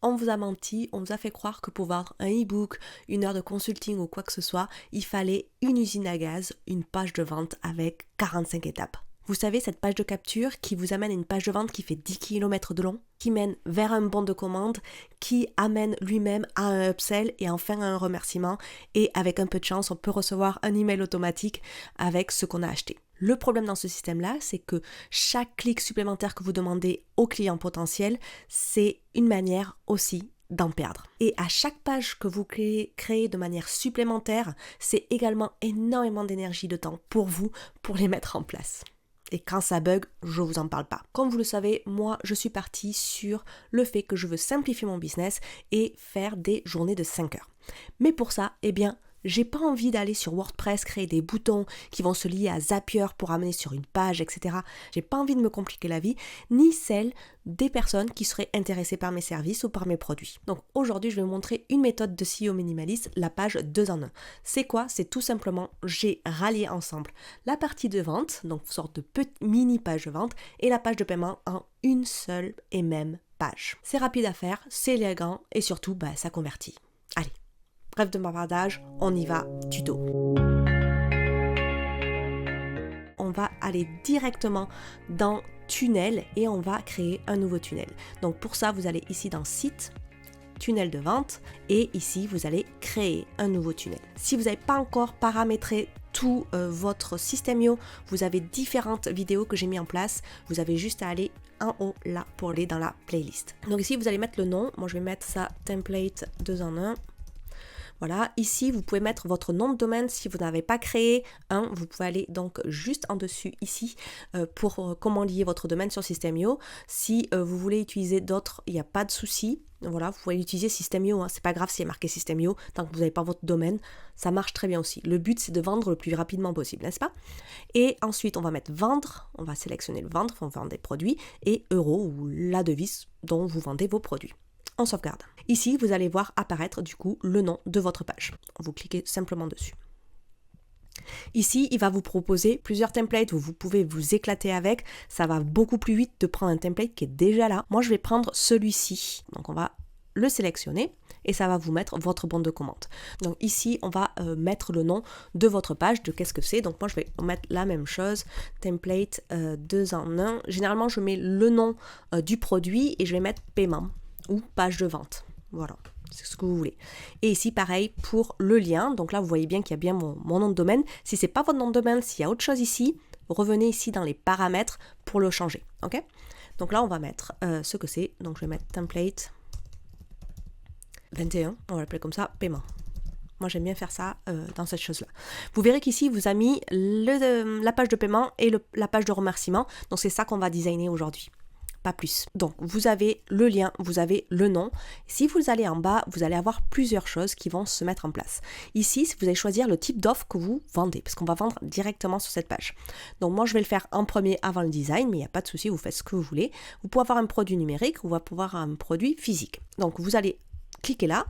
on vous a menti, on vous a fait croire que pour vendre un e-book, une heure de consulting ou quoi que ce soit, il fallait une usine à gaz, une page de vente avec 45 étapes. Vous savez, cette page de capture qui vous amène à une page de vente qui fait 10 km de long, qui mène vers un bon de commande, qui amène lui-même à un upsell et enfin à un remerciement. Et avec un peu de chance, on peut recevoir un email automatique avec ce qu'on a acheté. Le problème dans ce système-là, c'est que chaque clic supplémentaire que vous demandez au client potentiel, c'est une manière aussi d'en perdre. Et à chaque page que vous créez de manière supplémentaire, c'est également énormément d'énergie, de temps pour vous, pour les mettre en place. Et quand ça bug, je vous en parle pas. Comme vous le savez, moi, je suis partie sur le fait que je veux simplifier mon business et faire des journées de 5 heures. Mais pour ça, j'ai pas envie d'aller sur WordPress, créer des boutons qui vont se lier à Zapier pour amener sur une page, etc. J'ai pas envie de me compliquer la vie, ni celle des personnes qui seraient intéressées par mes services ou par mes produits. Donc aujourd'hui, je vais vous montrer une méthode de CEO minimaliste, la page 2 en 1. C'est quoi? C'est tout simplement, j'ai rallié ensemble la partie de vente, donc une sorte de mini page de vente, et la page de paiement en une seule et même page. C'est rapide à faire, c'est élégant et surtout, ça convertit. Allez. Bref de bavardage, on y va, tuto. On va aller directement dans tunnel et on va créer un nouveau tunnel. Donc pour ça, vous allez ici dans site, tunnel de vente et ici, vous allez créer un nouveau tunnel. Si vous n'avez pas encore paramétré tout votre System.io, vous avez différentes vidéos que j'ai mis en place. Vous avez juste à aller en haut là pour aller dans la playlist. Donc ici, vous allez mettre le nom. Moi, je vais mettre ça template 2 en 1. Voilà, ici vous pouvez mettre votre nom de domaine si vous n'avez pas créé un, vous pouvez aller donc juste en dessus ici pour comment lier votre domaine sur System.io. Si vous voulez utiliser d'autres, il n'y a pas de souci. Voilà, vous pouvez utiliser System.io, c'est pas grave s'il est marqué System.io, tant que vous n'avez pas votre domaine, ça marche très bien aussi. Le but c'est de vendre le plus rapidement possible, n'est-ce pas? Et ensuite on va mettre vendre, on va sélectionner le vendre, on vend des produits, et euro ou la devise dont vous vendez vos produits. On sauvegarde. Ici, vous allez voir apparaître du coup le nom de votre page. Vous cliquez simplement dessus. Ici, il va vous proposer plusieurs templates où vous pouvez vous éclater avec. Ça va beaucoup plus vite de prendre un template qui est déjà là. Moi, je vais prendre celui-ci. Donc, on va le sélectionner et ça va vous mettre votre bon de commande. Donc ici, on va mettre le nom de votre page, de qu'est-ce que c'est. Donc moi, je vais mettre la même chose, template 2 en 1. Généralement, je mets le nom du produit et je vais mettre paiement ou page de vente. Voilà, c'est ce que vous voulez. Et ici, pareil pour le lien. Donc là, vous voyez bien qu'il y a bien mon nom de domaine. Si ce n'est pas votre nom de domaine, s'il y a autre chose ici, revenez ici dans les paramètres pour le changer. Ok? Donc là, on va mettre ce que c'est. Donc je vais mettre template 21. On va l'appeler comme ça, paiement. Moi, j'aime bien faire ça dans cette chose-là. Vous verrez qu'ici, il vous a mis la page de paiement et la page de remerciement. Donc c'est ça qu'on va designer aujourd'hui. Pas plus. Donc, vous avez le lien, vous avez le nom. Si vous allez en bas, vous allez avoir plusieurs choses qui vont se mettre en place. Ici, vous allez choisir le type d'offre que vous vendez, parce qu'on va vendre directement sur cette page. Donc, moi, je vais le faire en premier avant le design, mais il n'y a pas de souci, vous faites ce que vous voulez. Vous pouvez avoir un produit numérique ou vous pouvez avoir un produit physique. Donc, vous allez cliquer là.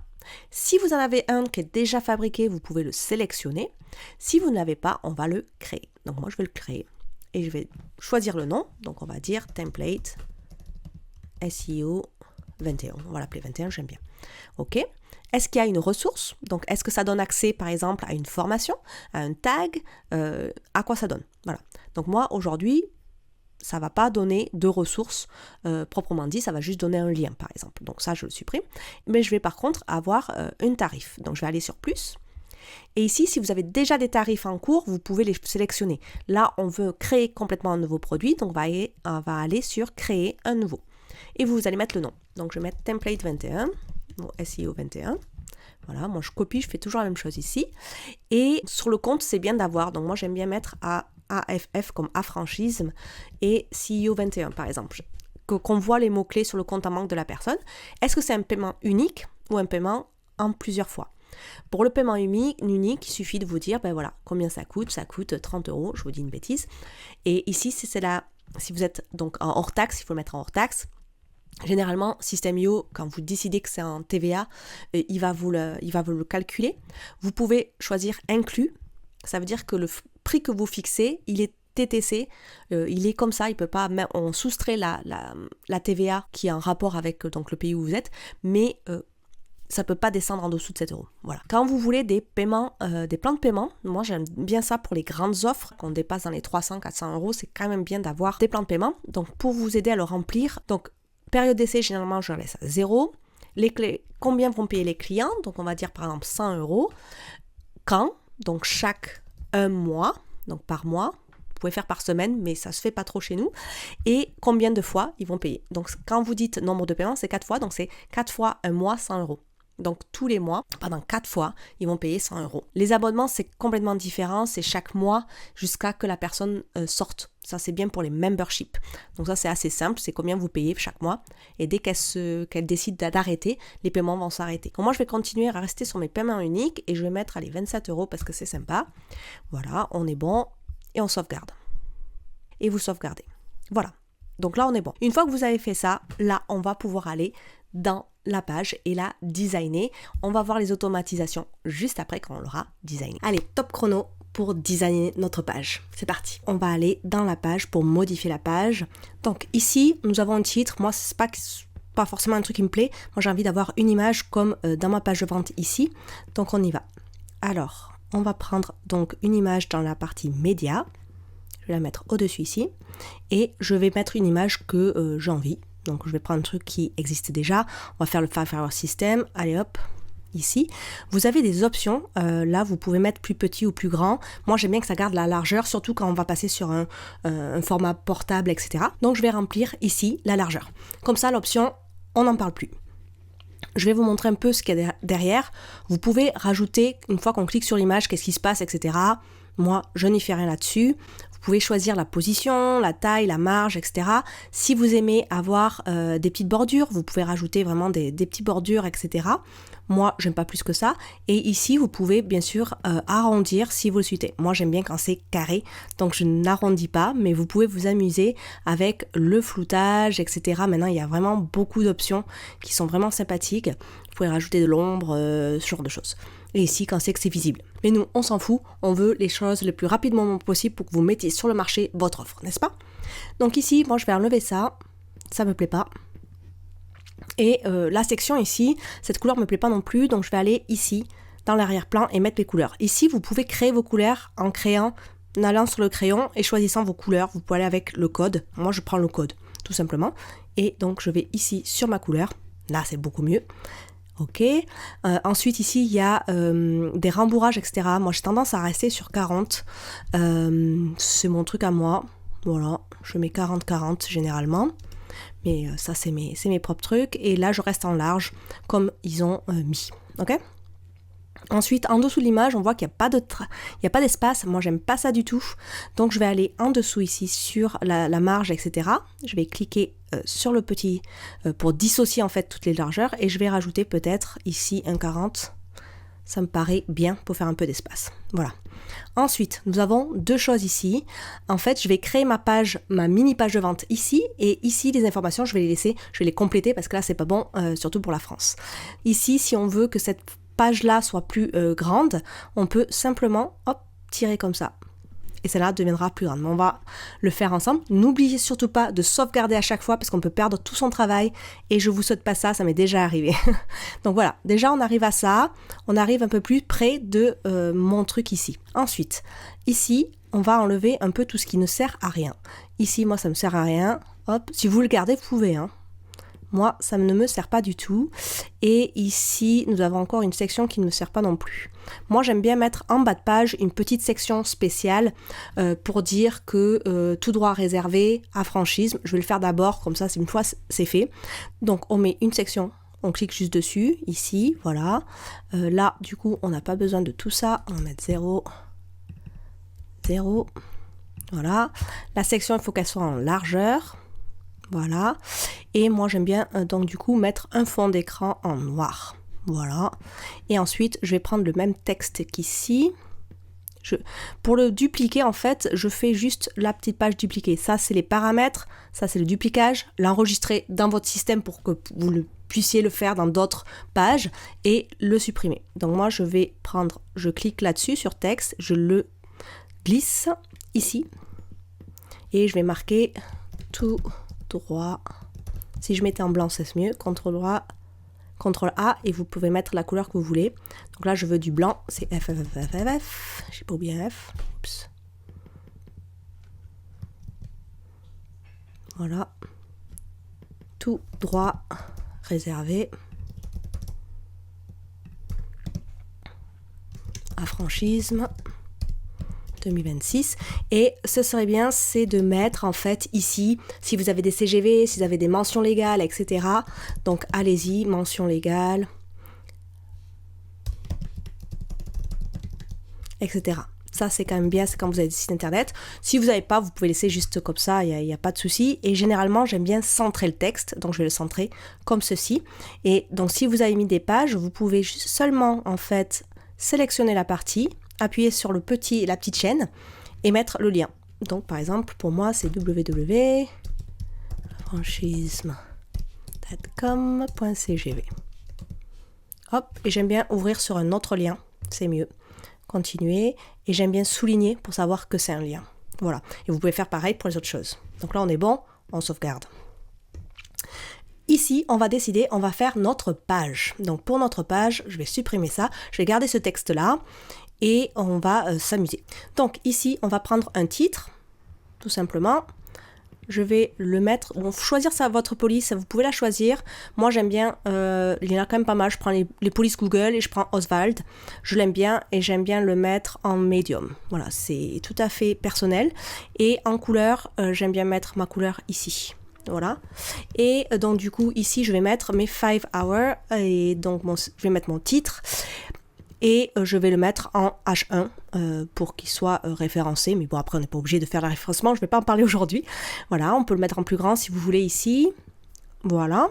Si vous en avez un qui est déjà fabriqué, vous pouvez le sélectionner. Si vous ne l'avez pas, on va le créer. Donc, moi, je vais le créer et je vais choisir le nom. Donc, on va dire template SEO 21, on va l'appeler 21, j'aime bien. Ok. Est-ce qu'il y a une ressource? Donc, est-ce que ça donne accès, par exemple, à une formation, à un tag? À quoi ça donne? Voilà. Donc, moi, aujourd'hui, ça ne va pas donner de ressources proprement dit, ça va juste donner un lien, par exemple. Donc, ça, je le supprime. Mais je vais, par contre, avoir un tarif. Donc, je vais aller sur plus. Et ici, si vous avez déjà des tarifs en cours, vous pouvez les sélectionner. Là, on veut créer complètement un nouveau produit, donc on va aller sur créer un nouveau. Et vous allez mettre le nom. Donc, je vais mettre template 21, SEO 21. Voilà, moi je copie, je fais toujours la même chose ici. Et sur le compte, c'est bien d'avoir, donc moi j'aime bien mettre AFF comme affranchisme et CEO 21 par exemple. Qu'on voit les mots-clés sur le compte en banque de la personne. Est-ce que c'est un paiement unique ou un paiement en plusieurs fois? Pour le paiement unique, il suffit de vous dire, voilà, combien ça coûte 30 €, je vous dis une bêtise. Et ici, si vous êtes donc en hors taxe, il faut le mettre en hors taxe. Généralement, System.io, quand vous décidez que c'est en TVA, il va vous le calculer. Vous pouvez choisir inclus. Ça veut dire que le prix que vous fixez, il est TTC, il est comme ça, il peut pas, on soustrait la TVA qui est en rapport avec donc, le pays où vous êtes, mais ça ne peut pas descendre en dessous de 7 euros. Voilà. Quand vous voulez des paiements, des plans de paiement, moi j'aime bien ça pour les grandes offres, qu'on dépasse dans les 300-400 euros, c'est quand même bien d'avoir des plans de paiement. Donc pour vous aider à le remplir, donc période d'essai, généralement je laisse à 0. Les clés, combien vont payer les clients? Donc on va dire par exemple 100 euros. Quand? Donc chaque un mois, donc par mois. Vous pouvez faire par semaine, mais ça se fait pas trop chez nous. Et combien de fois ils vont payer? Donc quand vous dites nombre de paiements, c'est 4 fois, donc c'est 4 fois un mois 100 euros. Donc tous les mois, pendant 4 fois, ils vont payer 100 euros. Les abonnements, c'est complètement différent, c'est chaque mois jusqu'à que la personne sorte. Ça, c'est bien pour les memberships. Donc ça, c'est assez simple, c'est combien vous payez chaque mois. Et dès qu'elle décide d'arrêter, les paiements vont s'arrêter. Donc moi, je vais continuer à rester sur mes paiements uniques et je vais mettre les 27 euros parce que c'est sympa. Voilà, on est bon et on sauvegarde. Et vous sauvegardez. Voilà. Donc là, on est bon. Une fois que vous avez fait ça, là, on va pouvoir aller dans la page et la designer. On va voir les automatisations juste après quand on l'aura designé. Allez, top chrono pour designer notre page. C'est parti. On va aller dans la page pour modifier la page. Donc ici, nous avons un titre. Moi, c'est pas forcément un truc qui me plaît. Moi, j'ai envie d'avoir une image comme dans ma page de vente ici. Donc on y va. Alors, on va prendre donc une image dans la partie média. Je vais la mettre au-dessus ici. Et je vais mettre une image que j'ai envie. Donc je vais prendre un truc qui existe déjà. On va faire le Firefly System. Allez hop, ici. Vous avez des options. Là, vous pouvez mettre plus petit ou plus grand. Moi, j'aime bien que ça garde la largeur, surtout quand on va passer sur un format portable, etc. Donc je vais remplir ici la largeur. Comme ça, l'option, on n'en parle plus. Je vais vous montrer un peu ce qu'il y a derrière. Vous pouvez rajouter, une fois qu'on clique sur l'image, qu'est-ce qui se passe, etc. Moi, je n'y fais rien là-dessus. Vous pouvez choisir la position, la taille, la marge, etc. Si vous aimez avoir des petites bordures, vous pouvez rajouter vraiment des petites bordures, etc. Moi, j'aime pas plus que ça. Et ici, vous pouvez bien sûr arrondir si vous le souhaitez. Moi, j'aime bien quand c'est carré, donc je n'arrondis pas, mais vous pouvez vous amuser avec le floutage, etc. Maintenant, il y a vraiment beaucoup d'options qui sont vraiment sympathiques. Vous pouvez rajouter de l'ombre, ce genre de choses. Et ici, quand c'est que c'est visible. Mais nous, on s'en fout, on veut les choses le plus rapidement possible pour que vous mettiez sur le marché votre offre, n'est-ce pas? Donc ici, moi, je vais enlever ça. Ça me plaît pas. Et la section ici, cette couleur me plaît pas non plus, donc je vais aller ici, dans l'arrière-plan, et mettre les couleurs. Ici, vous pouvez créer vos couleurs en allant sur le crayon et choisissant vos couleurs. Vous pouvez aller avec le code. Moi, je prends le code, tout simplement. Et donc, je vais ici sur ma couleur. Là, c'est beaucoup mieux. Ok. Ensuite, ici, il y a des rembourrages, etc. Moi, j'ai tendance à rester sur 40. C'est mon truc à moi. Voilà, je mets 40-40 généralement. Mais ça, c'est mes propres trucs. Et là, je reste en large, comme ils ont mis. Ok. Ensuite, en dessous de l'image, on voit qu'il n'y a pas d'espace. Moi, j'aime pas ça du tout. Donc, je vais aller en dessous ici sur la marge, etc. Je vais cliquer sur le petit pour dissocier en fait toutes les largeurs. Et je vais rajouter peut-être ici un 40. Ça me paraît bien pour faire un peu d'espace. Voilà. Ensuite, nous avons deux choses ici. En fait, je vais créer ma mini page de vente ici. Et ici, les informations, je vais les compléter parce que là, c'est pas bon, surtout pour la France. Ici, si on veut que cette page-là soit plus grande, on peut simplement, tirer comme ça. Et celle-là deviendra plus grande. Mais on va le faire ensemble. N'oubliez surtout pas de sauvegarder à chaque fois parce qu'on peut perdre tout son travail. Et je vous souhaite pas ça, ça m'est déjà arrivé. Donc voilà, déjà on arrive à ça. On arrive un peu plus près de mon truc ici. Ensuite, ici, on va enlever un peu tout ce qui ne sert à rien. Ici, moi, ça me sert à rien. Hop, si vous le gardez, vous pouvez, hein. Moi, ça ne me sert pas du tout. Et ici, nous avons encore une section qui ne me sert pas non plus. Moi, j'aime bien mettre en bas de page une petite section spéciale pour dire que tout droit réservé à franchise. Je vais le faire d'abord, comme ça, une fois c'est fait. Donc, on met une section, on clique juste dessus, ici, voilà. Là, du coup, on n'a pas besoin de tout ça. On va mettre 0, 0. Voilà. La section, il faut qu'elle soit en largeur. Voilà, et moi j'aime bien donc du coup mettre un fond d'écran en noir, voilà, et ensuite je vais prendre le même texte qu'ici. Pour le dupliquer en fait, je fais juste la petite page dupliquée, ça c'est les paramètres, ça c'est le duplicage, l'enregistrer dans votre système pour que vous puissiez le faire dans d'autres pages et le supprimer. Donc moi je clique là-dessus sur texte, je le glisse ici. et je vais marquer tout droit. Si je mettais en blanc, c'est mieux. CTRL droit, CTRL A, et vous pouvez mettre la couleur que vous voulez. Donc là, je veux du blanc, c'est F, F, F, F, F. J'ai pas oublié un F. Oups. Voilà. Tout droit, réservé. Affranchisme 2026. Et ce serait bien, c'est de mettre en fait ici, si vous avez des CGV, si vous avez des mentions légales, etc. Donc allez-y, mention légale, etc. Ça, c'est quand même bien, c'est quand vous avez des sites internet. Si vous n'avez pas, vous pouvez laisser juste comme ça, il n'y a pas de souci. Et généralement, j'aime bien centrer le texte, donc je vais le centrer comme ceci. Et donc, si vous avez mis des pages, vous pouvez juste seulement, en fait, sélectionner la partie, appuyer sur la petite chaîne et mettre le lien. Donc, par exemple, pour moi, c'est www.franchisme.com.cgv. Hop, et j'aime bien ouvrir sur un autre lien, c'est mieux. Continuer, et j'aime bien souligner pour savoir que c'est un lien. Voilà, et vous pouvez faire pareil pour les autres choses. Donc là, on est bon, on sauvegarde. Ici, on va décider, on va faire notre page. Donc pour notre page, je vais supprimer ça, je vais garder ce texte-là, et on va s'amuser. Donc ici, on va prendre un titre, tout simplement. Je vais le mettre, bon, choisir ça, votre police, vous pouvez la choisir. Moi j'aime bien, il y en a quand même pas mal, je prends les polices Google et je prends Oswald. Je l'aime bien et j'aime bien le mettre en medium. Voilà, c'est tout à fait personnel. Et en couleur, j'aime bien mettre ma couleur ici. Voilà. Et donc du coup ici je vais mettre mes 5 hours et donc je vais mettre mon titre. Et je vais le mettre en H1 pour qu'il soit référencé. Mais bon, après, on n'est pas obligé de faire le référencement. Je ne vais pas en parler aujourd'hui. Voilà, on peut le mettre en plus grand si vous voulez ici. Voilà.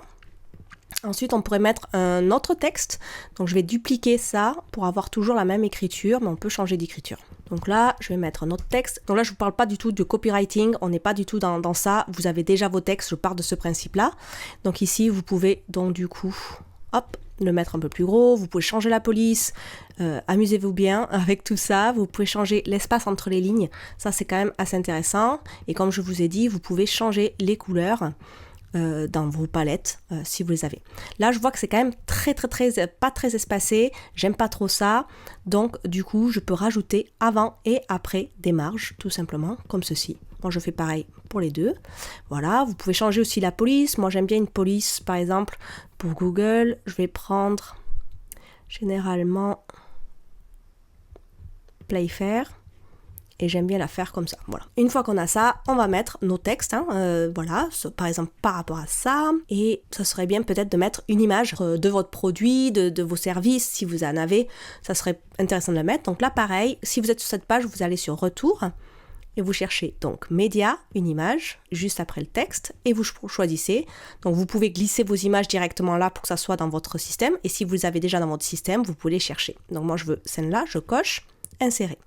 Ensuite, on pourrait mettre un autre texte. Donc, je vais dupliquer ça pour avoir toujours la même écriture, mais on peut changer d'écriture. Donc là, je vais mettre un autre texte. Donc là, je ne vous parle pas du tout de copywriting. On n'est pas du tout dans ça. Vous avez déjà vos textes. Je pars de ce principe-là. Donc ici, vous pouvez donc du coup, hop, le mettre un peu plus gros, vous pouvez changer la police, amusez-vous bien avec tout ça, vous pouvez changer l'espace entre les lignes, ça c'est quand même assez intéressant, et comme je vous ai dit, vous pouvez changer les couleurs dans vos palettes si vous les avez. Là je vois que c'est quand même pas très espacé, j'aime pas trop ça, donc du coup je peux rajouter avant et après des marges, tout simplement, comme ceci. Moi je fais pareil pour les deux. Voilà, vous pouvez changer aussi la police. Moi j'aime bien une police par exemple pour Google. Je vais prendre généralement Playfair et j'aime bien la faire comme ça. Voilà. Une fois qu'on a ça, on va mettre nos textes. Voilà, par exemple par rapport à ça. Et ça serait bien peut-être de mettre une image de votre produit, de vos services si vous en avez. Ça serait intéressant de la mettre. Donc là pareil, si vous êtes sur cette page, vous allez sur Retour. Et vous cherchez donc média, une image, juste après le texte, et vous choisissez. Donc vous pouvez glisser vos images directement là pour que ça soit dans votre système. Et si vous les avez déjà dans votre système, vous pouvez les chercher. Donc moi je veux celle-là, je coche, insérer.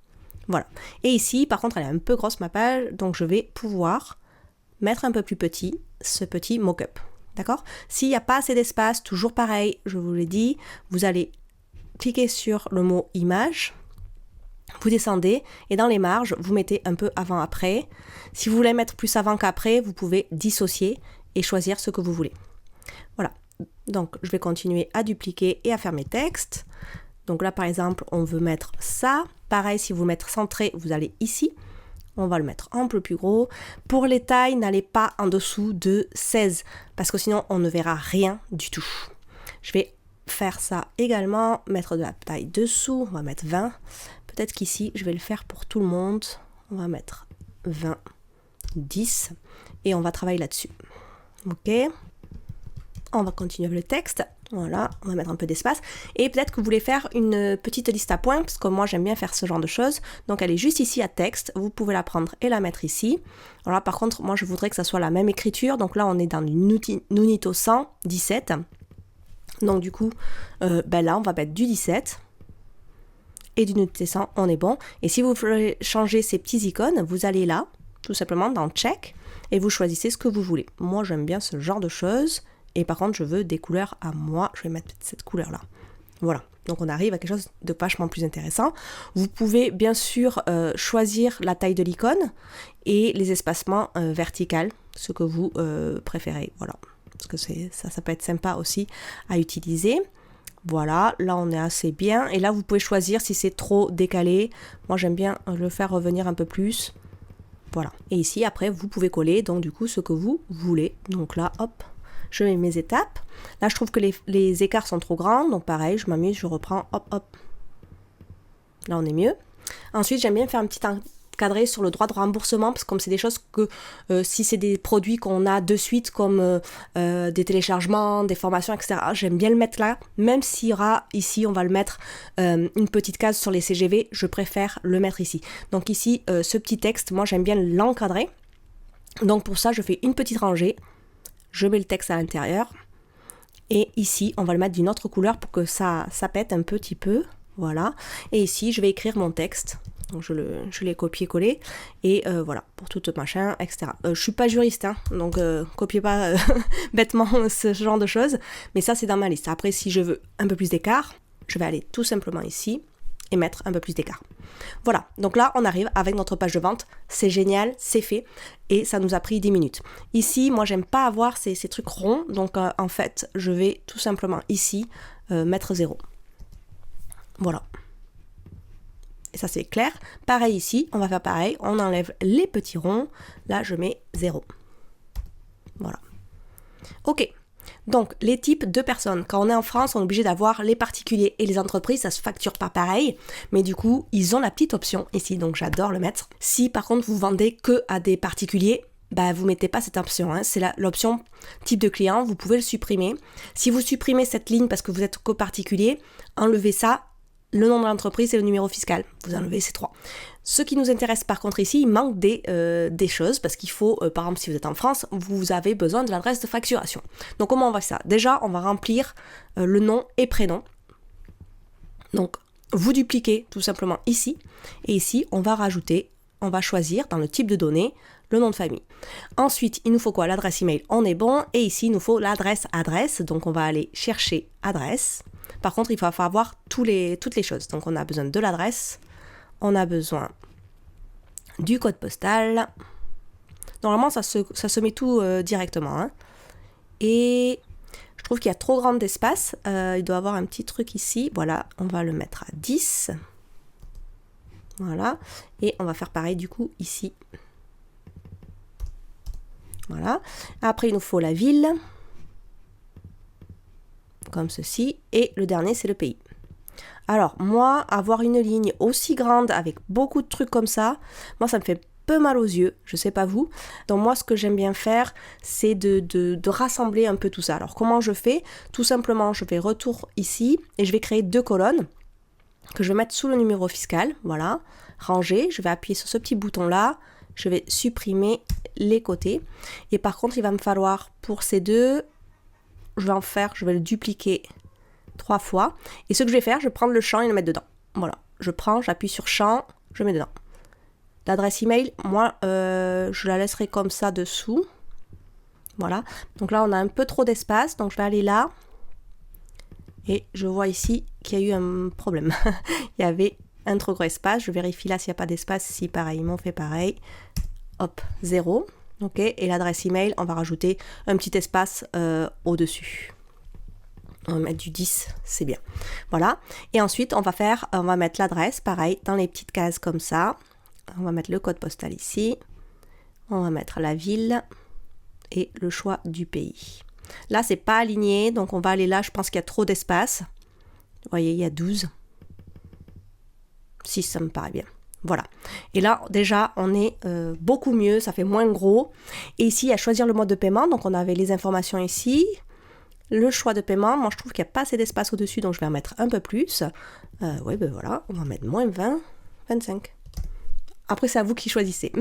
Voilà. Et ici, par contre, elle est un peu grosse ma page, donc je vais pouvoir mettre un peu plus petit ce petit mock-up. D'accord ? S'il n'y a pas assez d'espace, toujours pareil, je vous l'ai dit, vous allez cliquer sur le mot image. Vous descendez et dans les marges, vous mettez un peu avant-après. Si vous voulez mettre plus avant qu'après, vous pouvez dissocier et choisir ce que vous voulez. Voilà, donc je vais continuer à dupliquer et à faire mes textes. Donc là par exemple, on veut mettre ça. Pareil, si vous mettez centré, vous allez ici. On va le mettre un peu plus gros. Pour les tailles, n'allez pas en dessous de 16 parce que sinon on ne verra rien du tout. Je vais faire ça également, mettre de la taille dessous, on va mettre 20. Peut-être qu'ici, je vais le faire pour tout le monde. On va mettre 20, 10 et on va travailler là-dessus. Ok. On va continuer avec le texte. Voilà, on va mettre un peu d'espace. Et peut-être que vous voulez faire une petite liste à points, parce que moi j'aime bien faire ce genre de choses. Donc elle est juste ici à texte. Vous pouvez la prendre et la mettre ici. Voilà, par contre, moi je voudrais que ça soit la même écriture. Donc là, on est dans du Nunito 117. Donc du coup, là, on va mettre du 17. Et du Nunito 100, on est bon. Et si vous voulez changer ces petits icônes, vous allez là, tout simplement dans Check, et vous choisissez ce que vous voulez. Moi, j'aime bien ce genre de choses. Et par contre, je veux des couleurs à moi. Je vais mettre cette couleur-là. Voilà, donc on arrive à quelque chose de vachement plus intéressant. Vous pouvez bien sûr choisir la taille de l'icône et les espacements verticaux, ce que vous préférez. Voilà, parce que ça peut être sympa aussi à utiliser. Voilà, là on est assez bien. Et là vous pouvez choisir si c'est trop décalé. Moi j'aime bien le faire revenir un peu plus. Voilà. Et ici après vous pouvez coller donc du coup ce que vous voulez. Donc là hop, je mets mes étapes. Là je trouve que les écarts sont trop grands. Donc pareil, je m'amuse, je reprends, hop hop. Là on est mieux. Ensuite j'aime bien faire un petit encadré sur le droit de remboursement, parce que comme c'est des choses que si c'est des produits qu'on a de suite comme des téléchargements, des formations, etc., j'aime bien le mettre là, même s'il y aura ici, on va le mettre une petite case sur les CGV, je préfère le mettre ici. Donc ici, ce petit texte, moi j'aime bien l'encadrer. Donc pour ça, je fais une petite rangée, je mets le texte à l'intérieur, et ici, on va le mettre d'une autre couleur pour que ça pète un petit peu. Voilà. Et ici, je vais écrire mon texte. Donc je l'ai copié-collé. Et voilà, pour tout machin, etc. Je suis pas juriste, hein, donc copiez pas bêtement ce genre de choses. Mais ça, c'est dans ma liste. Après, si je veux un peu plus d'écart, je vais aller tout simplement ici et mettre un peu plus d'écart. Voilà, donc là, on arrive avec notre page de vente. C'est génial, c'est fait. Et ça nous a pris 10 minutes. Ici, moi, j'aime pas avoir ces trucs ronds. Donc, en fait, je vais tout simplement ici mettre 0. Voilà. Et ça, c'est clair. Pareil ici, on va faire pareil. On enlève les petits ronds. Là, je mets 0. Voilà. Ok. Donc, les types de personnes. Quand on est en France, on est obligé d'avoir les particuliers et les entreprises. Ça se facture pas pareil. Mais du coup, ils ont la petite option ici. Donc, j'adore le mettre. Si, par contre, vous vendez que à des particuliers, bah, vous mettez pas cette option. Hein. C'est l'option type de client. Vous pouvez le supprimer. Si vous supprimez cette ligne parce que vous êtes que particulier, enlevez ça. Le nom de l'entreprise et le numéro fiscal. Vous enlevez ces 3. Ce qui nous intéresse par contre ici, il manque des choses parce qu'il faut, par exemple si vous êtes en France, vous avez besoin de l'adresse de facturation. Donc comment on va faire ça? Déjà, on va remplir le nom et prénom. Donc vous dupliquez tout simplement ici. Et ici, on va choisir dans le type de données le nom de famille. Ensuite, il nous faut quoi? L'adresse email, on est bon. Et ici, il nous faut l'adresse. Donc on va aller chercher adresse. Par contre, il va falloir avoir toutes les choses. Donc, on a besoin de l'adresse, on a besoin du code postal. Normalement, ça se met tout directement. Hein. Et je trouve qu'il y a trop grand d'espace. Il doit y avoir un petit truc ici. Voilà, on va le mettre à 10. Voilà. Et on va faire pareil du coup ici. Voilà. Après, il nous faut la ville. Comme ceci, et le dernier c'est le pays. Alors moi, avoir une ligne aussi grande avec beaucoup de trucs comme ça, moi ça me fait peu mal aux yeux, je sais pas vous. Donc moi ce que j'aime bien faire, c'est de rassembler un peu tout ça. Alors comment je fais? Tout simplement, je vais retour ici et je vais créer 2 colonnes que je vais mettre sous le numéro fiscal, voilà, ranger, je vais appuyer sur ce petit bouton là, je vais supprimer les côtés et par contre il va me falloir pour ces deux, je vais le dupliquer 3 fois. Et ce que je vais faire, je vais prendre le champ et le mettre dedans. Voilà. J'appuie sur champ, je mets dedans. L'adresse email, moi, je la laisserai comme ça dessous. Voilà. Donc là, on a un peu trop d'espace. Donc je vais aller là. Et je vois ici qu'il y a eu un problème. Il y avait un trop gros espace. Je vérifie là s'il n'y a pas d'espace. Si pareil, ils m'ont fait pareil. Hop, 0. Ok, et l'adresse email, on va rajouter un petit espace au-dessus. On va mettre du 10, c'est bien. Voilà. Et ensuite, on va mettre l'adresse, pareil, dans les petites cases comme ça. On va mettre le code postal ici. On va mettre la ville et le choix du pays. Là, c'est pas aligné, donc on va aller là. Je pense qu'il y a trop d'espace. Vous voyez, il y a 12. 6, ça me paraît bien. Voilà. Et là, déjà, on est beaucoup mieux, ça fait moins gros. Et ici, à choisir le mode de paiement, donc on avait les informations ici. Le choix de paiement, moi je trouve qu'il n'y a pas assez d'espace au-dessus, donc je vais en mettre un peu plus. Oui, ben voilà, on va mettre moins 20, 25. Après, c'est à vous qui choisissez.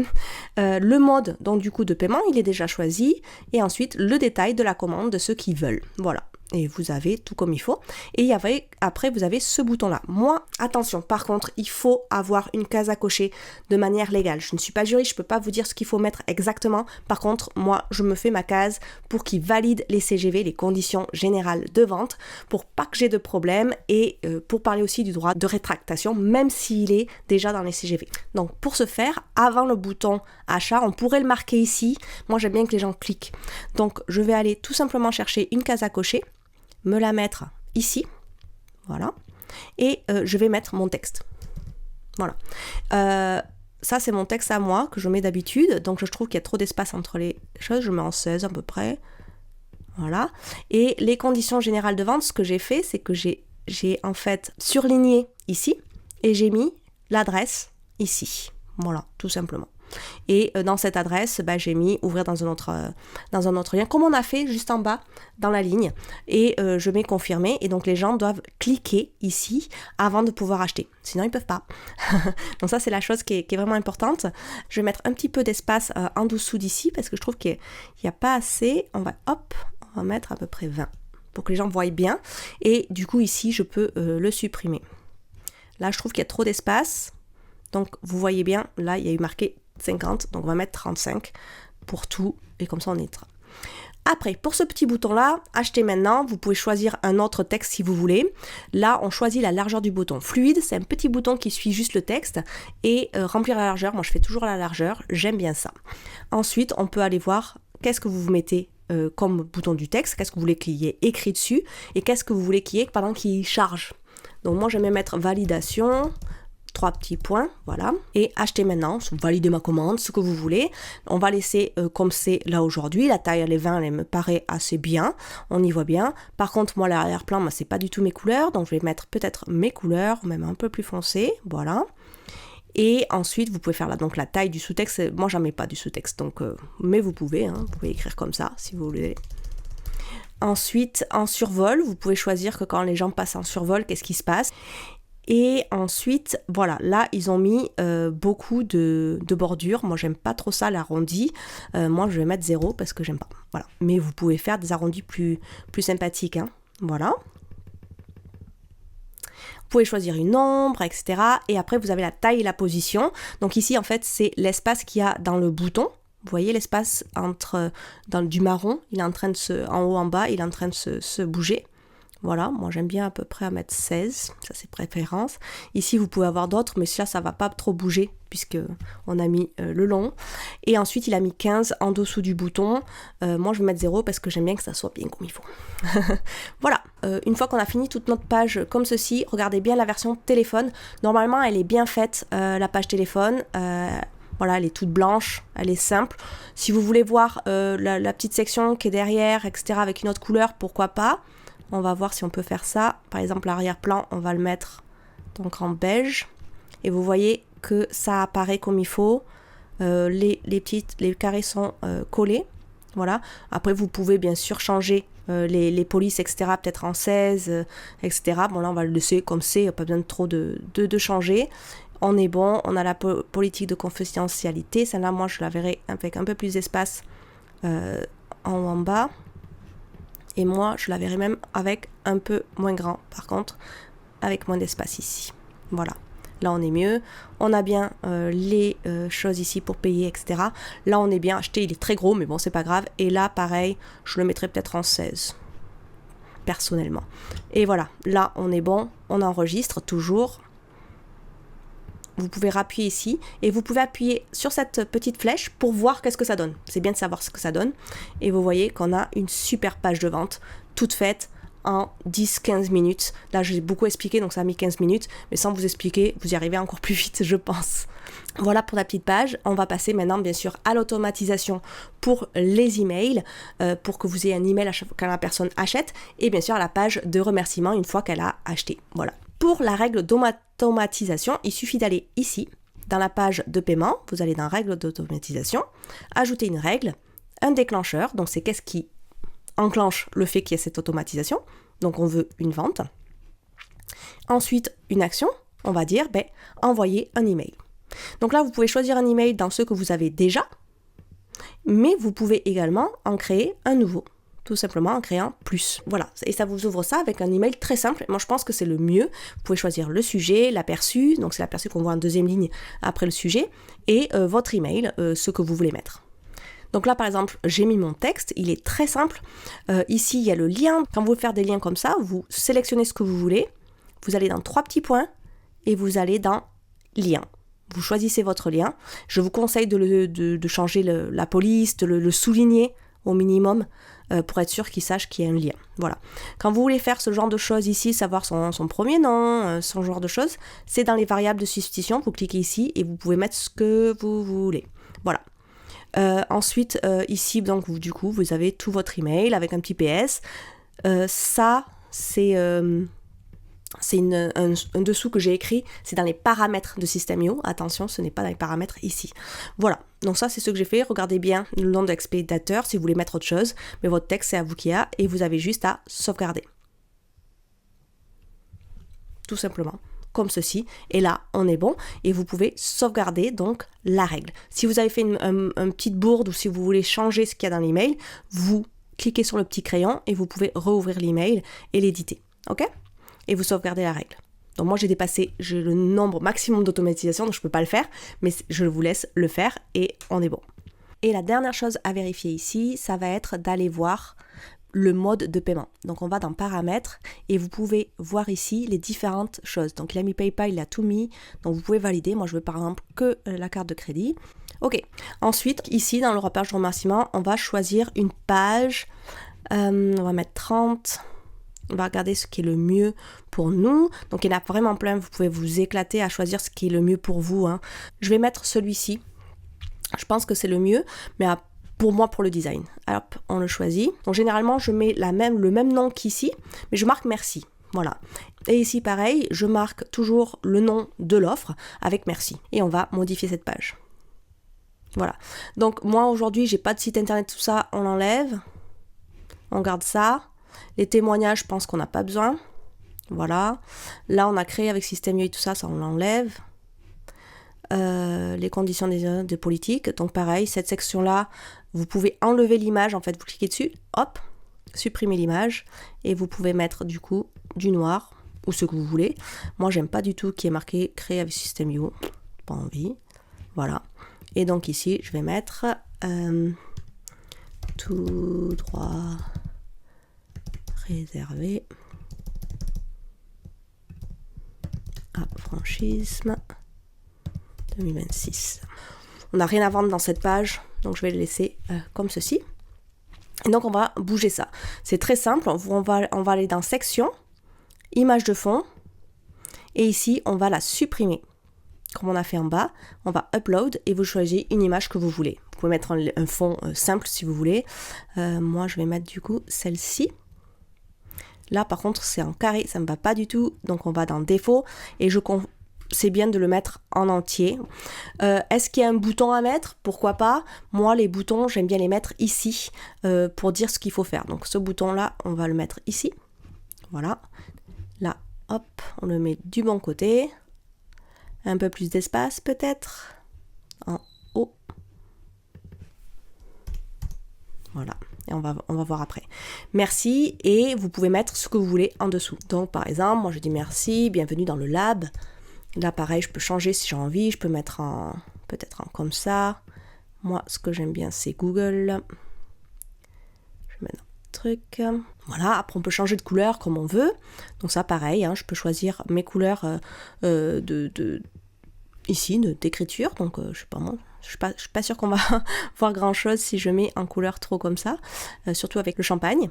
Le mode, donc du coup, de paiement, il est déjà choisi. Et ensuite, le détail de la commande de ceux qui veulent. Voilà. Et vous avez tout comme il faut. Et après, vous avez ce bouton-là. Moi, attention, par contre, il faut avoir une case à cocher de manière légale. Je ne suis pas juriste, je ne peux pas vous dire ce qu'il faut mettre exactement. Par contre, moi, je me fais ma case pour qu'il valide les CGV, les conditions générales de vente, pour pas que j'ai de problème et pour parler aussi du droit de rétractation, même s'il est déjà dans les CGV. Donc, pour ce faire, avant le bouton achat, on pourrait le marquer ici. Moi, j'aime bien que les gens cliquent. Donc, je vais aller tout simplement chercher une case à cocher, me la mettre ici, voilà, et je vais mettre mon texte. Voilà. Ça, c'est mon texte à moi, que je mets d'habitude, donc je trouve qu'il y a trop d'espace entre les choses, je mets en 16 à peu près, voilà. Et les conditions générales de vente, ce que j'ai fait, c'est que j'ai en fait surligné ici, et j'ai mis l'adresse ici, voilà, tout simplement. Et dans cette adresse, j'ai mis ouvrir dans un autre lien, comme on a fait juste en bas dans la ligne. Et je mets confirmer. Et donc les gens doivent cliquer ici avant de pouvoir acheter. Sinon, ils ne peuvent pas. Donc ça, c'est la chose qui est vraiment importante. Je vais mettre un petit peu d'espace en dessous d'ici parce que je trouve qu'il n'y a pas assez. On va mettre à peu près 20 pour que les gens voient bien. Et du coup, ici, je peux le supprimer. Là, je trouve qu'il y a trop d'espace. Donc, vous voyez bien, là, il y a eu marqué 50, donc on va mettre 35 pour tout, et comme ça on est. Après, pour ce petit bouton-là, acheter maintenant, vous pouvez choisir un autre texte si vous voulez. Là, on choisit la largeur du bouton. Fluide, c'est un petit bouton qui suit juste le texte, et remplir la largeur, moi je fais toujours la largeur, j'aime bien ça. Ensuite, on peut aller voir qu'est-ce que vous mettez comme bouton du texte, qu'est-ce que vous voulez qu'il y ait écrit dessus, et qu'est-ce que vous voulez qu'il y ait pendant qu'il charge. Donc moi, j'aime bien mettre validation, 3 petits points, voilà, et acheter maintenant, valider ma commande, ce que vous voulez. On va laisser comme c'est là aujourd'hui, la taille elle est 20, elle me paraît assez bien, on y voit bien. Par contre, moi l'arrière-plan, c'est pas du tout mes couleurs, donc je vais mettre peut-être mes couleurs, même un peu plus foncé, voilà. Et ensuite, vous pouvez faire là, donc la taille du sous-texte, moi j'en mets pas du sous-texte, donc, mais vous pouvez écrire comme ça, si vous voulez. Ensuite, en survol, vous pouvez choisir que quand les gens passent en survol, qu'est-ce qui se passe. Et ensuite, voilà, là, ils ont mis beaucoup de bordures. Moi, j'aime pas trop ça, l'arrondi. Moi, je vais mettre 0 parce que j'aime pas. Voilà. Mais vous pouvez faire des arrondis plus sympathiques. Hein. Voilà. Vous pouvez choisir une ombre, etc. Et après, vous avez la taille et la position. Donc ici, en fait, c'est l'espace qu'il y a dans le bouton. Vous voyez l'espace du marron, il est en train de en haut, en bas, il est en train de se bouger. Voilà, moi j'aime bien à peu près à mettre 16, ça c'est préférence. Ici vous pouvez avoir d'autres, mais ça va pas trop bouger puisque on a mis le long. Et ensuite il a mis 15 en dessous du bouton. Moi je vais mettre 0 parce que j'aime bien que ça soit bien comme il faut. Voilà, une fois qu'on a fini toute notre page comme ceci, regardez bien la version téléphone. Normalement elle est bien faite, la page téléphone. Voilà, elle est toute blanche, elle est simple. Si vous voulez voir la petite section qui est derrière, etc. avec une autre couleur, pourquoi pas. On va voir si on peut faire ça. Par exemple, l'arrière-plan, on va le mettre donc en beige. Et vous voyez que ça apparaît comme il faut. Les carrés sont collés. Voilà. Après, vous pouvez bien sûr changer les polices, etc. Peut-être en 16, etc. Bon, là, on va le laisser comme c'est. Il n'y a pas besoin de trop de changer. On est bon. On a la politique de confidentialité. Celle-là, moi, je la verrai avec un peu plus d'espace en haut, en bas. Et moi, je la verrai même avec un peu moins grand, par contre, avec moins d'espace ici. Voilà, là on est mieux. On a bien les choses ici pour payer, etc. Là on est bien acheté, il est très gros, mais bon, c'est pas grave. Et là, pareil, je le mettrai peut-être en 16, personnellement. Et voilà, là on est bon, on enregistre toujours. Vous pouvez appuyer ici et vous pouvez appuyer sur cette petite flèche pour voir qu'est-ce que ça donne. C'est bien de savoir ce que ça donne. Et vous voyez qu'on a une super page de vente toute faite en 10-15 minutes. Là, j'ai beaucoup expliqué, donc ça a mis 15 minutes. Mais sans vous expliquer, vous y arrivez encore plus vite, je pense. Voilà pour la petite page. On va passer maintenant, bien sûr, à l'automatisation pour les emails, pour que vous ayez un email à chaque fois que la personne achète. Et bien sûr, à la page de remerciement une fois qu'elle a acheté. Voilà. Pour la règle d'automatisation, il suffit d'aller ici, dans la page de paiement, vous allez dans règle d'automatisation, ajouter une règle, un déclencheur, donc c'est qu'est-ce qui enclenche le fait qu'il y ait cette automatisation, donc on veut une vente. Ensuite, une action, on va dire, envoyer un email. Donc là, vous pouvez choisir un email dans ceux que vous avez déjà, mais vous pouvez également en créer un nouveau. tout simplement en créant plus. Voilà, et ça vous ouvre ça avec un email très simple. Moi, je pense que c'est le mieux. Vous pouvez choisir le sujet, l'aperçu, donc c'est l'aperçu qu'on voit en deuxième ligne après le sujet, et votre email, ce que vous voulez mettre. Donc là, par exemple, j'ai mis mon texte, il est très simple. Ici, il y a le lien. Quand vous voulez faire des liens comme ça, vous sélectionnez ce que vous voulez, vous allez dans 3 petits points, et vous allez dans lien. Vous choisissez votre lien. Je vous conseille de changer la police, de le souligner au minimum pour être sûr qu'il sache qu'il y a un lien. Voilà. Quand vous voulez faire ce genre de choses ici, savoir son premier nom, ce genre de choses, c'est dans les variables de substitution. Vous cliquez ici et vous pouvez mettre ce que vous voulez. Voilà. Ensuite, ici, donc, du coup, vous avez tout votre email avec un petit PS. Ça, c'est un dessous que j'ai écrit, c'est dans les paramètres de System.io. Attention, ce n'est pas dans les paramètres ici. Voilà, donc ça c'est ce que j'ai fait. Regardez bien le nom de l'expéditeur si vous voulez mettre autre chose, mais votre texte c'est à vous qui a et vous avez juste à sauvegarder. Tout simplement, comme ceci. Et là, on est bon et vous pouvez sauvegarder donc la règle. Si vous avez fait une petite bourde ou si vous voulez changer ce qu'il y a dans l'email, vous cliquez sur le petit crayon et vous pouvez rouvrir l'email et l'éditer. Ok ? Et vous sauvegardez la règle. Donc moi j'ai le nombre maximum d'automatisation, donc je ne peux pas le faire, mais je vous laisse le faire et on est bon. Et la dernière chose à vérifier ici, ça va être d'aller voir le mode de paiement. Donc on va dans paramètres et vous pouvez voir ici les différentes choses. Donc il a mis PayPal, il a tout mis, donc vous pouvez valider. Moi je veux par exemple que la carte de crédit. Ok, ensuite ici dans le page de remerciement, on va choisir une page, on va mettre 30. On va regarder ce qui est le mieux pour nous. Donc il y en a vraiment plein, vous pouvez vous éclater à choisir ce qui est le mieux pour vous. Je vais mettre celui-ci. Je pense que c'est le mieux, mais pour moi, pour le design. Alors, on le choisit. Donc généralement, je mets le même nom qu'ici, mais je marque merci. Voilà. Et ici, pareil, je marque toujours le nom de l'offre avec merci. Et on va modifier cette page. Voilà. Donc moi, aujourd'hui, j'ai pas de site internet, tout ça, on l'enlève. On garde ça. Les témoignages, je pense qu'on n'a pas besoin. Voilà. Là, on a créé avec System.io et tout ça, ça on l'enlève. Les conditions des politiques. Donc pareil, cette section-là, vous pouvez enlever l'image. En fait, vous cliquez dessus, hop, supprimez l'image. Et vous pouvez mettre du coup du noir ou ce que vous voulez. Moi, j'aime pas du tout qui est marqué créé avec System.io. Pas envie. Voilà. Et donc ici, je vais mettre tout droit réservé à franchisme 2026. On n'a rien à vendre dans cette page, donc je vais le laisser comme ceci. Et donc on va bouger ça. C'est très simple, on va aller dans section, image de fond, et ici on va la supprimer. Comme on a fait en bas, on va upload et vous choisissez une image que vous voulez. Vous pouvez mettre un fond simple si vous voulez. Moi je vais mettre du coup celle-ci. Là, par contre, c'est en carré, ça ne me va pas du tout. Donc, on va dans défaut et c'est bien de le mettre en entier. Est-ce qu'il y a un bouton à mettre ? Pourquoi pas ? Moi, les boutons, j'aime bien les mettre ici pour dire ce qu'il faut faire. Donc, ce bouton-là, on va le mettre ici. Voilà. Là, hop, on le met du bon côté. Un peu plus d'espace, peut-être. En haut. Voilà. Et on va voir après. Merci, et vous pouvez mettre ce que vous voulez en dessous. Donc par exemple, moi je dis merci, bienvenue dans le lab. Là pareil, je peux changer si j'ai envie, je peux mettre peut-être en comme ça. Moi ce que j'aime bien c'est Google. Je vais mettre un truc. Voilà, après on peut changer de couleur comme on veut. Donc ça pareil, je peux choisir mes couleurs ici d'écriture. Donc je sais pas moi. Je suis pas sûre qu'on va voir grand chose si je mets en couleur trop comme ça, surtout avec le champagne.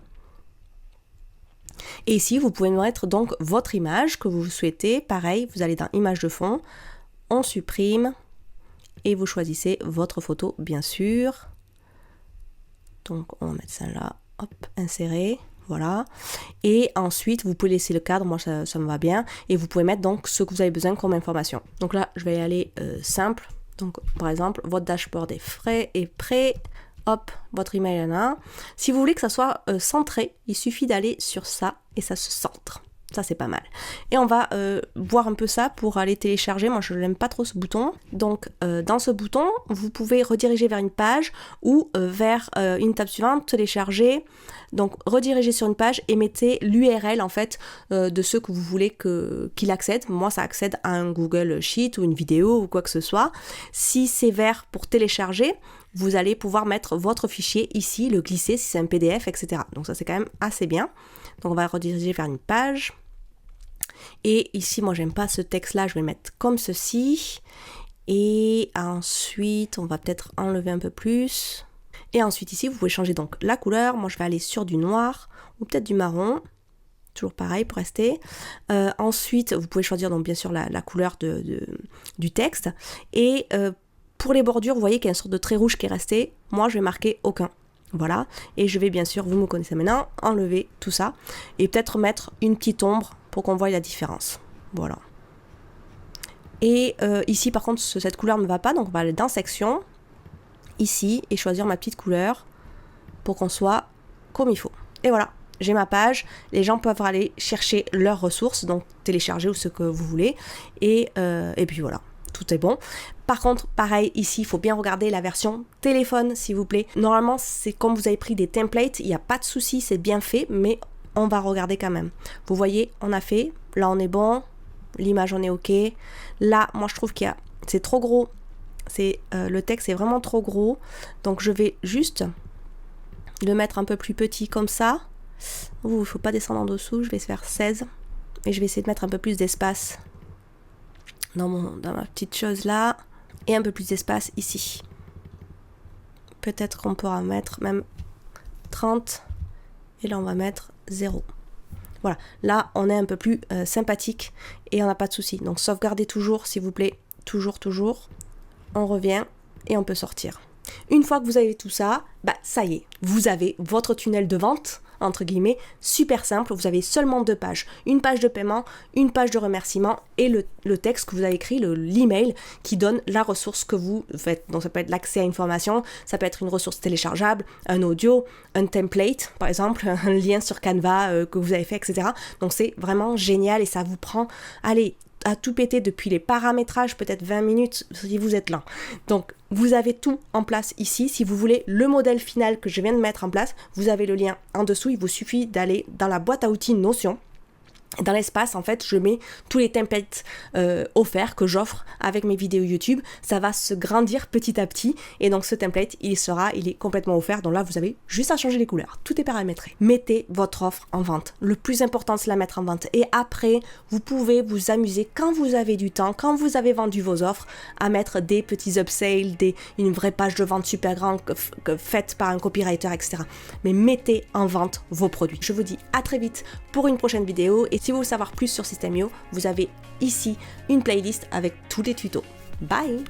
Et ici, vous pouvez mettre donc votre image que vous souhaitez. Pareil, vous allez dans image de fond, on supprime et vous choisissez votre photo, bien sûr. Donc, on va mettre ça là, hop, insérer. Voilà. Et ensuite, vous pouvez laisser le cadre, moi ça me va bien. Et vous pouvez mettre donc ce que vous avez besoin comme information. Donc là, je vais y aller simple. Donc, par exemple, votre dashboard est prêt. Hop, votre email est là. Si vous voulez que ça soit centré, il suffit d'aller sur ça et ça se centre. Ça, c'est pas mal. Et on va voir un peu ça pour aller télécharger. Moi, je n'aime pas trop ce bouton. Donc, dans ce bouton, vous pouvez rediriger vers une page ou vers une table suivante, télécharger. Donc, rediriger sur une page et mettez l'URL, en fait, de ceux que vous voulez qu'il accède. Moi, ça accède à un Google Sheet ou une vidéo ou quoi que ce soit. Si c'est vert pour télécharger, vous allez pouvoir mettre votre fichier ici, le glisser si c'est un PDF, etc. Donc, ça, c'est quand même assez bien. Donc, on va rediriger vers une page. Et ici, moi, j'aime pas ce texte-là, je vais le mettre comme ceci. Et ensuite, on va peut-être enlever un peu plus. Et ensuite, ici, vous pouvez changer donc la couleur. Moi, je vais aller sur du noir ou peut-être du marron. Toujours pareil pour rester. Ensuite, vous pouvez choisir donc bien sûr la couleur du texte. Et pour les bordures, vous voyez qu'il y a une sorte de trait rouge qui est resté. Moi, je vais marquer aucun. Voilà. Et je vais bien sûr, vous me connaissez maintenant, enlever tout ça. Et peut-être mettre une petite ombre pour qu'on voie la différence. Voilà. Et ici, par contre, cette couleur ne va pas. Donc, on va aller dans Section, ici, et choisir ma petite couleur pour qu'on soit comme il faut. Et voilà, j'ai ma page. Les gens peuvent aller chercher leurs ressources, donc télécharger ou ce que vous voulez. Et puis voilà, tout est bon. Par contre, pareil, ici, il faut bien regarder la version téléphone, s'il vous plaît. Normalement, c'est comme vous avez pris des templates, il n'y a pas de souci, c'est bien fait, mais on va regarder quand même. Vous voyez, on a fait, là on est bon, l'image on est ok. Là, moi je trouve c'est trop gros, le texte est vraiment trop gros, donc je vais juste le mettre un peu plus petit comme ça. Il ne faut pas descendre en dessous, je vais faire 16 et je vais essayer de mettre un peu plus d'espace dans ma petite chose là et un peu plus d'espace ici. Peut-être qu'on pourra mettre même 30 et là on va mettre 0. Voilà, là on est un peu plus sympathique et on n'a pas de souci. Donc sauvegardez toujours s'il vous plaît, toujours. On revient et on peut sortir. Une fois que vous avez tout ça, ça y est, vous avez votre tunnel de vente, entre guillemets, super simple. Vous avez seulement 2 pages. Une page de paiement, une page de remerciement et le texte que vous avez écrit, l'email qui donne la ressource que vous faites. Donc ça peut être l'accès à une formation, ça peut être une ressource téléchargeable, un audio, un template, par exemple, un lien sur Canva que vous avez fait, etc. Donc c'est vraiment génial et ça vous prend, allez, à tout péter depuis les paramétrages, peut-être 20 minutes si vous êtes lent. Donc, vous avez tout en place ici. Si vous voulez le modèle final que je viens de mettre en place, vous avez le lien en dessous. Il vous suffit d'aller dans la boîte à outils Notion. Dans l'espace, en fait, je mets tous les templates offerts que j'offre avec mes vidéos YouTube. Ça va se grandir petit à petit. Et donc, ce template, il est complètement offert. Donc là, vous avez juste à changer les couleurs. Tout est paramétré. Mettez votre offre en vente. Le plus important, c'est la mettre en vente. Et après, vous pouvez vous amuser quand vous avez du temps, quand vous avez vendu vos offres, à mettre des petits upsales, une vraie page de vente super grande faite par un copywriter, etc. Mais mettez en vente vos produits. Je vous dis à très vite pour une prochaine vidéo. Et si vous voulez savoir plus sur System.io, vous avez ici une playlist avec tous les tutos. Bye!